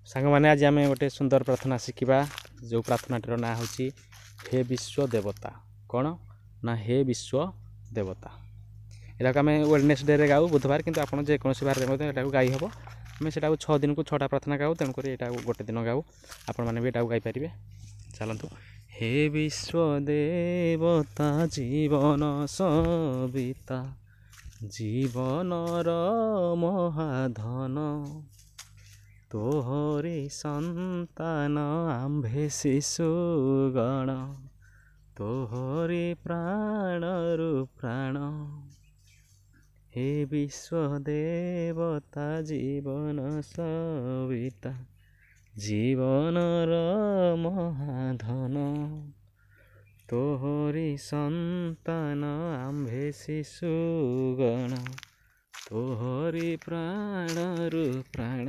सांग मैंने आज आम गोटे सुंदर प्रार्थना शिखा जो प्रार्थनाटीर ना हूँ हे विश्व देवता कौन ना हे विश्व देवता यहाँ आम वेडनेसडे गाऊ बुधवार किंतु आप जेकोसी बार गाई हम आम से 6 दिन को 6टा प्रार्थना गाऊ तेणुक यहाँ गोटे दिन गाऊ आपण मैंने भी गाई पारे चलतु हे विश्व देवता जीवन सविता जीवनर महाधन तोहरी संतान आम्भे शिशुगण तोहरी प्राणरु प्राण हे विश्व देवता जीवन सविता जीवनर महाधन तोहरी संतान आम्भे शिशुगण तोहरी प्राणरु प्राण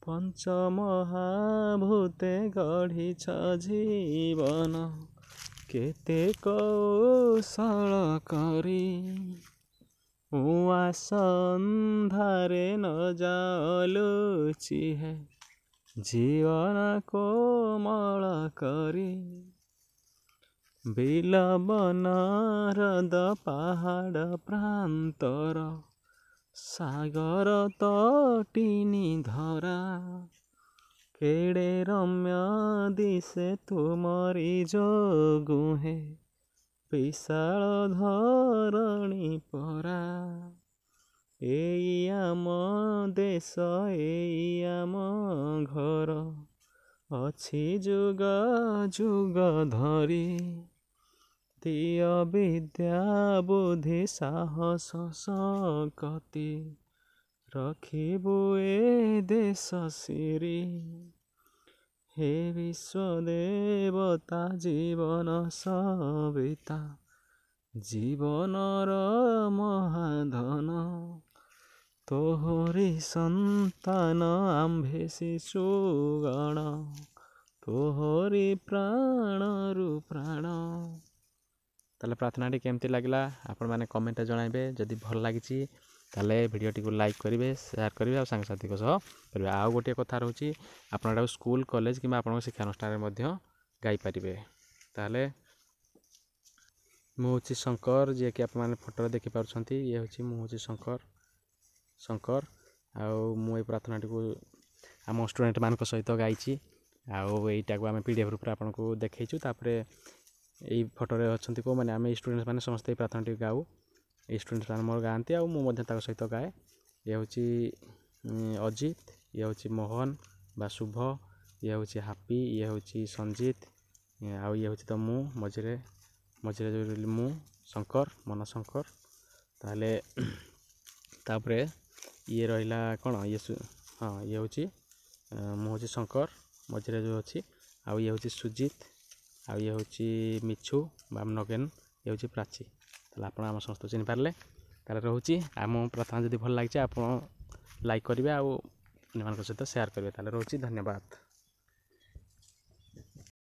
पंच महाभूते गढ़ीछ जीवन केते कौशल करी उआस अंधारे न जालुची है जीवन कोमल करी बिलबन हृद पहाड़ प्रांतर सागर तटिनी धरा केड़े रम्य दिशे तुमरी जोगुहे विशाल धरणी परा एई आम देश एई आम घर अछि जुग जुग धरी दिय विद्या बुद्धि साहस शक्ति रखिबु ए देश सिरी हे विश्व देवता जीवन सविता जीवनर महाधन तोहरी संतान आम्भे शिशुगण तोहरी प्राणरु प्राण ताले प्रार्थनाटी केमती लगला आपण मैंने कमेंट जणाइबे जदि भल लागिछि ताले भिडियोटी को लाइक करेंगे शेयर करेंगे और सांगसाथी करेंगे आउ गोटे कथा रोचे आपड़ा स्कूल कॉलेज कि आप शिक्षानुष्ठान गाई पारे ताले मुझे शंकर जी कि आप फोटो देखी पार्टी ये हूँ मुझे शंकर शंकर आउ प्रार्थनाटी को आम स्टूडेंट मान सहित गाई आईटा को आम पीडीएफ रूप आपको देखु तापर यही फोटो अच्छा कौ मैंने आम स्टूडेंट मैंने समस्त प्रार्थनाटी गाऊ ये स्टूडेंट मैंने मोर गाँती आ सहित गाए ये हूँ अजित ये हूँ मोहन बा शुभ ये हूँ हापी ये हूँ संजीत आउ ये हूँ तो मु मझे मझे जो मु शंकर मन शंकर ताले तापर ये रहा कौन ये हाँ ये हूँ मुझे शंकर मझे जो अच्छी आउ ये हूँ सुजित आउ ये हूँ मिछु बाम नगेन ये हूँ प्राची ताले आप समस्त चिन्ह पारे ताले रोचे आम प्रार्थना जब भल लगे आप लाइक करेंगे आउ सहित शेयर करेंगे ताले रोचे धन्यवाद।